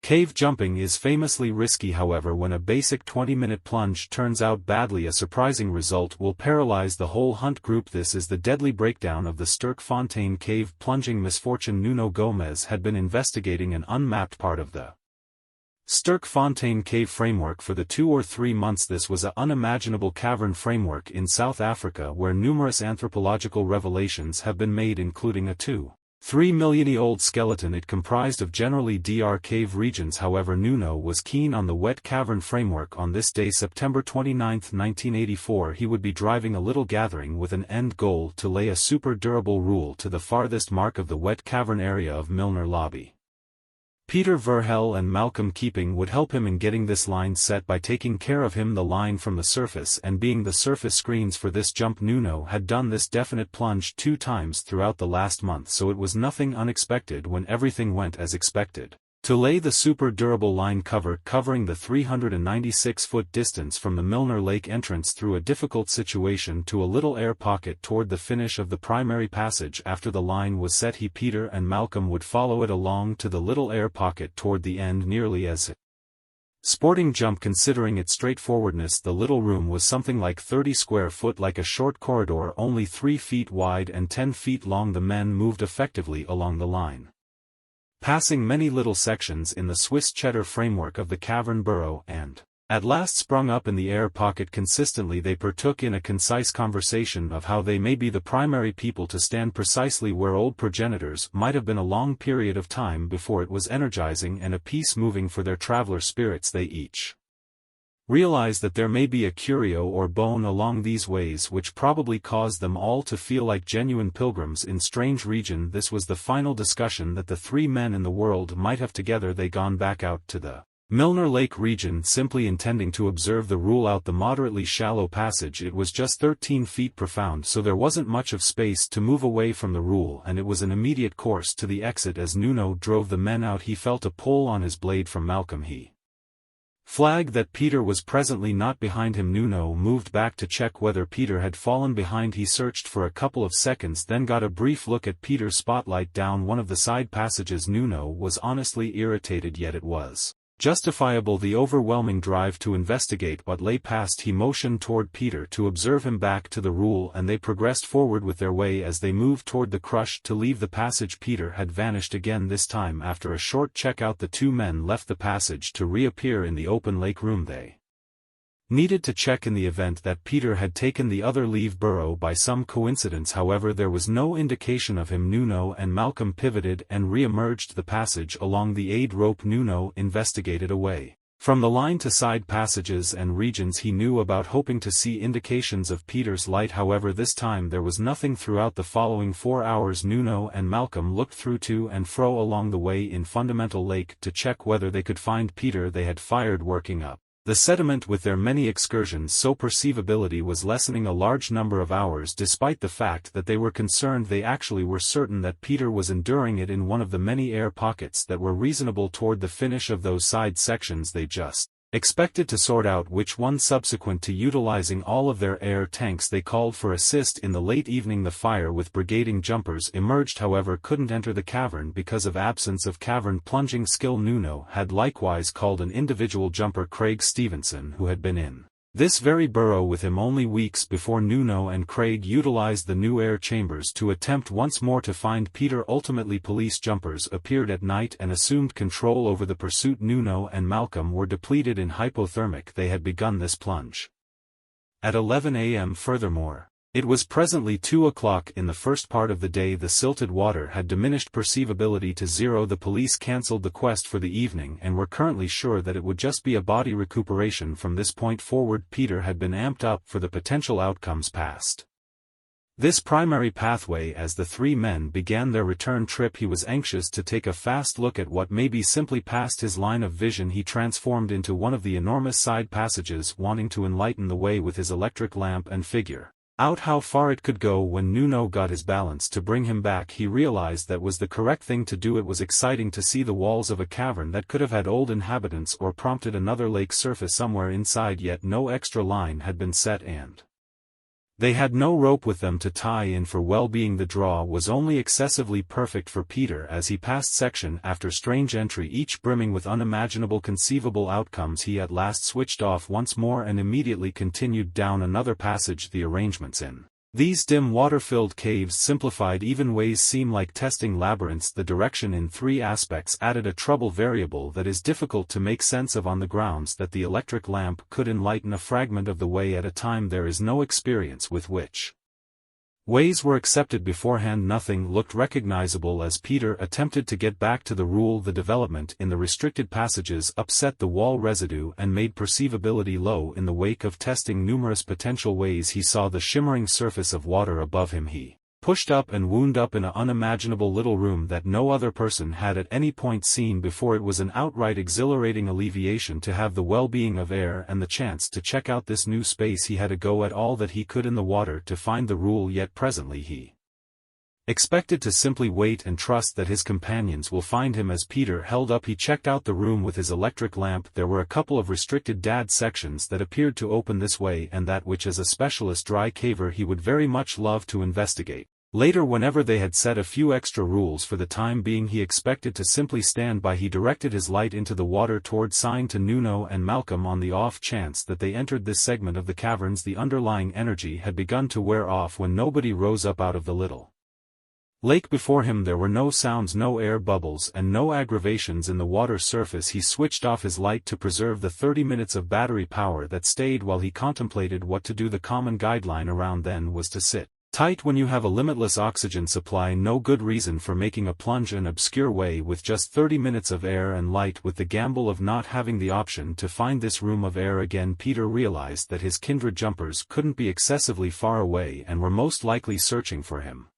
Cave jumping is famously risky, however when a basic 20-minute plunge turns out badly a surprising result will paralyze the whole hunt group. This is the deadly breakdown of the Sterkfontein Cave plunging misfortune. Nuno Gomez had been investigating an unmapped part of the Sterkfontein Cave framework for the 2 or 3 months. This was an unimaginable cavern framework in South Africa where numerous anthropological revelations have been made, including a 2-3 million-year-old skeleton. It comprised of generally DR cave regions. However, Nuno was keen on the wet cavern framework. On this day, September 29, 1984, he would be driving a little gathering with an end goal to lay a super durable rule to the farthest mark of the wet cavern area of Milner Lobby. Peter Verhel and Malcolm Keeping would help him in getting this line set by taking care of him the line from the surface and being the surface screens for this jump. Nuno had done this definite plunge 2 times throughout the last month, so it was nothing unexpected when everything went as expected. To lay the super durable line covering the 396-foot distance from the Milner Lake entrance through a difficult situation to a little air pocket toward the finish of the primary passage. After the line was set, Peter and Malcolm would follow it along to the little air pocket toward the end nearly as a sporting jump. Considering its straightforwardness, the little room was something like 30 square foot, like a short corridor only 3 feet wide and 10 feet long. The men moved effectively along the line, passing many little sections in the Swiss cheddar framework of the cavern burrow, and at last sprung up in the air pocket consistently. They partook in a concise conversation of how they may be the primary people to stand precisely where old progenitors might have been a long period of time before. It was energizing and a piece moving for their traveler spirits. They each realize that there may be a curio or bone along these ways which probably caused them all to feel like genuine pilgrims in strange region. This was the final discussion that the 3 men in the world might have together. They gone back out to the Milner Lake region simply intending to observe the rule out the moderately shallow passage. It was just 13 feet profound, so there wasn't much of space to move away from the rule, and it was an immediate course to the exit. As Nuno drove the men out, he felt a pull on his blade from Malcolm. He flagged that Peter was presently not behind him. Nuno moved back to check whether Peter had fallen behind. He searched for a couple of seconds, then got a brief look at Peter's spotlight down one of the side passages. Nuno was honestly irritated, yet it was justifiable. The overwhelming drive to investigate what lay past. He motioned toward Peter to observe him back to the rule, and they progressed forward with their way. As they moved toward the crush to leave the passage, Peter had vanished again. This time, after a short check-out, the 2 men left the passage to reappear in the open lake room. They needed to check in the event that Peter had taken the other leave burrow by some coincidence. However, there was no indication of him. Nuno and Malcolm pivoted and re-emerged the passage along the aid rope. Nuno investigated away from the line to side passages and regions he knew about, hoping to see indications of Peter's light. However, this time there was nothing. Throughout the following 4 hours, Nuno and Malcolm looked through to and fro along the way in Fundamental Lake to check whether they could find Peter. They had fired working up the sediment with their many excursions, so perceivability was lessening a large number of hours. Despite the fact that they were concerned, they actually were certain that Peter was enduring it in one of the many air pockets that were reasonable toward the finish of those side sections. They just expected to sort out which one. Subsequent to utilizing all of their air tanks, they called for assist in the late evening. The fire with brigading jumpers emerged, however couldn't enter the cavern because of absence of cavern plunging skill. Nuno had likewise called an individual jumper, Craig Stevenson, who had been in this very burrow with him only weeks before. Nuno and Craig utilized the new air chambers to attempt once more to find Peter. Ultimately, police jumpers appeared at night and assumed control over the pursuit. Nuno and Malcolm were depleted in hypothermic. They had begun this plunge at 11 a.m. Furthermore, it was presently 2 o'clock in the first part of the day. The silted water had diminished perceivability to 0. The police cancelled the quest for the evening and were currently sure that it would just be a body recuperation from this point forward. Peter had been amped up for the potential outcomes past this primary pathway. As the 3 men began their return trip, he was anxious to take a fast look at what may be simply past his line of vision. He transformed into one of the enormous side passages, wanting to enlighten the way with his electric lamp and figure out how far it could go. When Nuno got his balance to bring him back, he realized that was the correct thing to do. It was exciting to see the walls of a cavern that could have had old inhabitants or prompted another lake surface somewhere inside, yet no extra line had been set, and They had no rope with them to tie in for well-being. The draw was only excessively perfect for Peter as he passed section after strange entry, each brimming with unimaginable conceivable outcomes. He at last switched off once more and immediately continued down another passage. The arrangements in these dim water-filled caves simplified even ways seem like testing labyrinths. The direction in three aspects added a trouble variable that is difficult to make sense of on the grounds that the electric lamp could enlighten a fragment of the way at a time. There is no experience with which ways were accepted beforehand. Nothing looked recognizable as Peter attempted to get back to the rule. The development in the restricted passages upset the wall residue and made perceivability low. In the wake of testing numerous potential ways, he saw the shimmering surface of water above him. He pushed up and wound up in an unimaginable little room that no other person had at any point seen before. It was an outright exhilarating alleviation to have the well-being of air and the chance to check out this new space. He had a go at all that he could in the water to find the rule, yet presently he expected to simply wait and trust that his companions will find him. As Peter held up, he checked out the room with his electric lamp. There were a couple of restricted dad sections that appeared to open this way and that, which as a specialist dry caver he would very much love to investigate. Later, whenever they had set a few extra rules, for the time being he expected to simply stand by. He directed his light into the water toward sign to Nuno and Malcolm on the off chance that they entered this segment of the caverns. The underlying energy had begun to wear off when nobody rose up out of the little lake before him. There were no sounds, no air bubbles, and no aggravations in the water surface. He switched off his light to preserve the 30 minutes of battery power that stayed while he contemplated what to do. The common guideline around then was to sit tight when you have a limitless oxygen supply. No good reason for making a plunge an obscure way with just 30 minutes of air and light, with the gamble of not having the option to find this room of air again. Peter realized that his kindred jumpers couldn't be excessively far away and were most likely searching for him.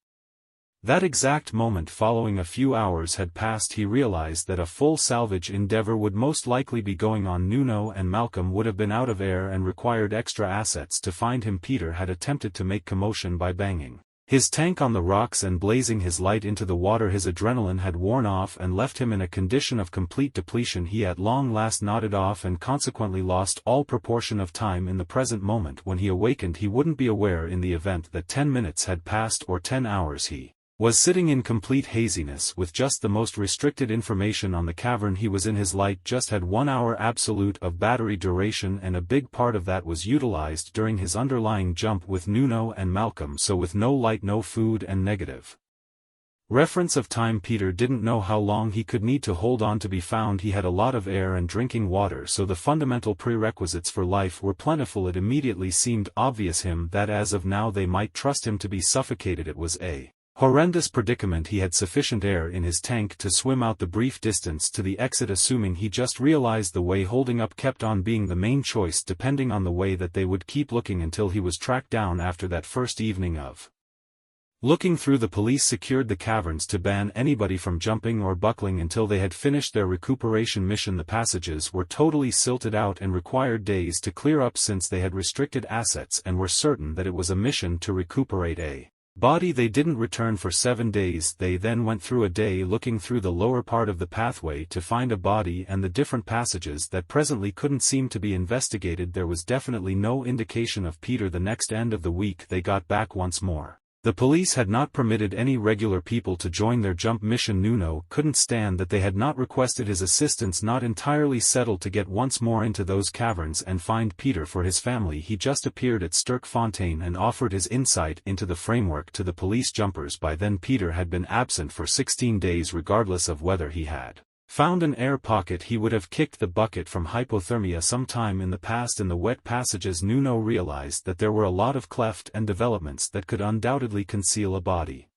That exact moment, following a few hours had passed, he realized that a full salvage endeavor would most likely be going on. Nuno and Malcolm would have been out of air and required extra assets to find him. Peter had attempted to make commotion by banging his tank on the rocks and blazing his light into the water. His adrenaline had worn off and left him in a condition of complete depletion. He at long last nodded off and consequently lost all proportion of time. In the present moment when he awakened, he wouldn't be aware in the event that 10 minutes had passed or 10 hours. He was sitting in complete haziness with just the most restricted information on the cavern he was in. His light just had 1 hour absolute of battery duration, and a big part of that was utilized during his underlying jump with Nuno and Malcolm. So with no light, no food, and negative reference of time, Peter didn't know how long he could need to hold on to be found. He had a lot of air and drinking water, so the fundamental prerequisites for life were plentiful. It immediately seemed obvious him that as of now they might trust him to be suffocated. It was a horrendous predicament. He had sufficient air in his tank to swim out the brief distance to the exit, assuming he just realized the way holding up kept on being the main choice, depending on the way that they would keep looking until he was tracked down. After that first evening of looking through, the police secured the caverns to ban anybody from jumping or buckling until they had finished their recuperation mission. The passages were totally silted out and required days to clear up, since they had restricted assets and were certain that it was a mission to recuperate a body. They didn't return for 7 days. They then went through a day looking through the lower part of the pathway to find a body and the different passages that presently couldn't seem to be investigated. There was definitely no indication of Peter. The next end of the week they got back once more. The police had not permitted any regular people to join their jump mission. Nuno couldn't stand that they had not requested his assistance. Not entirely settled to get once more into those caverns and find Peter for his family, he just appeared at Sterkfontein and offered his insight into the framework to the police jumpers. By then Peter had been absent for 16 days. Regardless of whether he had found an air pocket, he would have kicked the bucket from hypothermia sometime in the past. In the wet passages, Nuno realized that there were a lot of cleft and developments that could undoubtedly conceal a body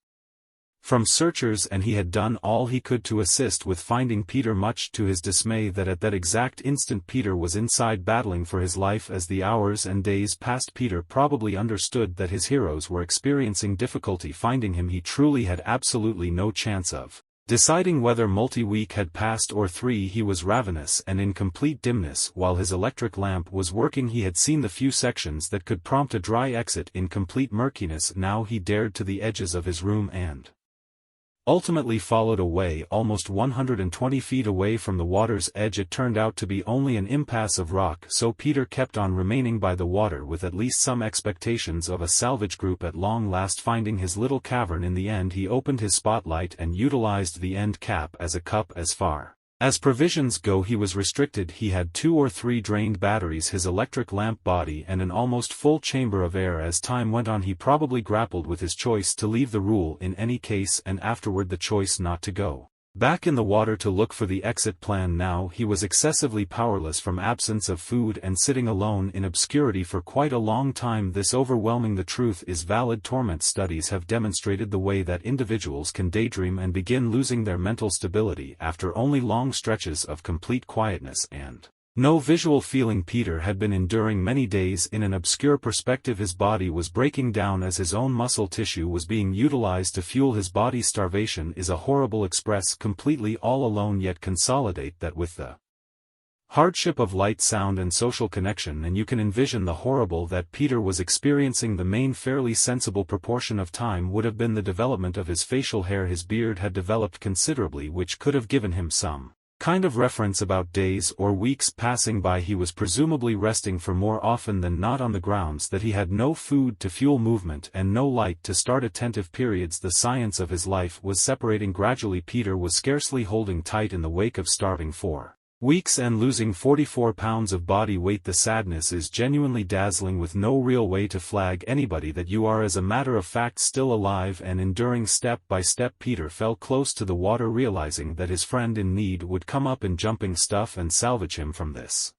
from searchers, and he had done all he could to assist with finding Peter, much to his dismay that at that exact instant Peter was inside battling for his life. As the hours and days passed, Peter probably understood that his heroes were experiencing difficulty finding him. He truly had absolutely no chance of deciding whether multi-week had passed or 3. He was ravenous and in complete dimness. While his electric lamp was working, he had seen the few sections that could prompt a dry exit. In complete murkiness now he dared to the edges of his room and ultimately followed away almost 120 feet away from the water's edge. It turned out to be only an impasse of rock, so Peter kept on remaining by the water with at least some expectations of a salvage group at long last finding his little cavern. In the end he opened his spotlight and utilized the end cap as a cup. As far as provisions go he was restricted. He had 2 or 3 drained batteries, his electric lamp body, and an almost full chamber of air. As time went on he probably grappled with his choice to leave the rule in any case, and afterward the choice not to go back in the water to look for the exit plan. Now he was excessively powerless from absence of food and sitting alone in obscurity for quite a long time. This overwhelming the truth is valid. Torment studies have demonstrated the way that individuals can daydream and begin losing their mental stability after only long stretches of complete quietness and no visual feeling. Peter had been enduring many days in an obscure perspective. His body was breaking down as his own muscle tissue was being utilized to fuel his body. Starvation is a horrible express completely all alone, yet consolidate that with the hardship of light, sound and social connection, and you can envision the horrible that Peter was experiencing. The main fairly sensible proportion of time would have been the development of his facial hair. His beard had developed considerably, which could have given him some kind of reference about days or weeks passing by. He was presumably resting, for more often than not on the grounds that he had no food to fuel movement and no light to start attentive periods. The science of his life was separating gradually. Peter was scarcely holding tight in the wake of starving for weeks and losing 44 pounds of body weight. The sadness is genuinely dazzling, with no real way to flag anybody that you are as a matter of fact still alive and enduring. Step by step Peter fell close to the water, realizing that his friend in need would come up in jumping stuff and salvage him from this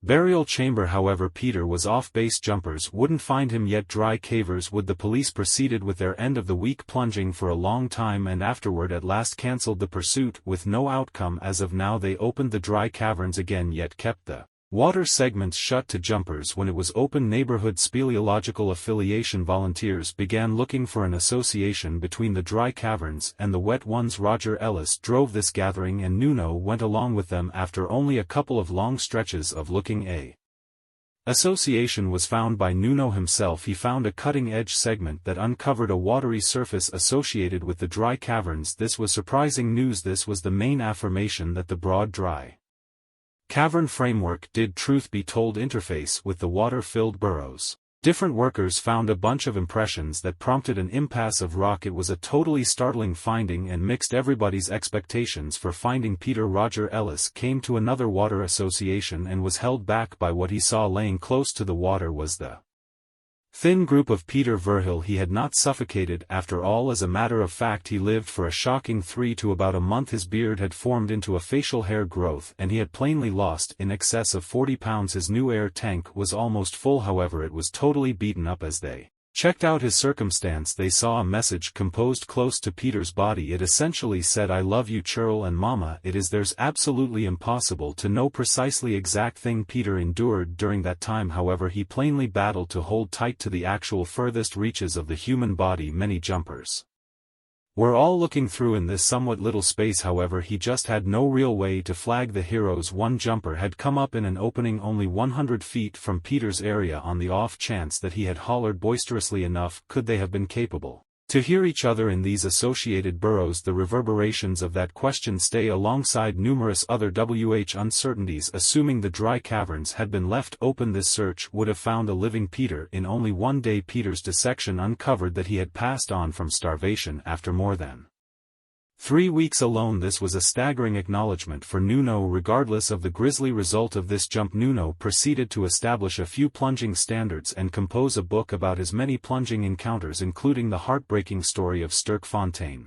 burial chamber. However, Peter was off base. Jumpers wouldn't find him yet. Dry cavers would. The police proceeded with their end of the week plunging for a long time and afterward at last cancelled the pursuit with no outcome. As of now they opened the dry caverns again, yet kept the water segments shut to jumpers. When it was open, neighborhood speleological affiliation volunteers began looking for an association between the dry caverns and the wet ones. Roger Ellis drove this gathering and Nuno went along with them. After only a couple of long stretches of looking, a association was found by Nuno himself. He found a cutting-edge segment that uncovered a watery surface associated with the dry caverns. This was surprising news. This was the main affirmation that the broad dry cavern framework did, truth be told, interface with the water-filled burrows. Different workers found a bunch of impressions that prompted an impasse of rock. It was a totally startling finding and mixed everybody's expectations for finding Peter. Roger Ellis came to another water association and was held back by what he saw laying close to the water was the thin group of Peter Verhill. He had not suffocated after all. As a matter of fact, he lived for a shocking 3 to about a month. His beard had formed into a facial hair growth and he had plainly lost in excess of 40 pounds. His new air tank was almost full, however it was totally beaten up. As they checked out his circumstance they saw a message composed close to Peter's body. It essentially said, "I love you Churl and Mama." There's absolutely impossible to know precisely exact thing Peter endured during that time. However, he plainly battled to hold tight to the actual furthest reaches of the human body. Many jumpers were all looking through in this somewhat little space. However, he just had no real way to flag the heroes. One jumper had come up in an opening only 100 feet from Peter's area. On the off chance that he had hollered boisterously enough, could they have been capable to hear each other in these associated burrows? The reverberations of that question stay alongside numerous other uncertainties. Assuming the dry caverns had been left open, this search would have found a living Peter. In only one day Peter's dissection uncovered that he had passed on from starvation after more than 3 weeks alone. This was a staggering acknowledgement for Nuno. Regardless of the grisly result of this jump, Nuno proceeded to establish a few plunging standards and compose a book about his many plunging encounters, including the heartbreaking story of Sterkfontein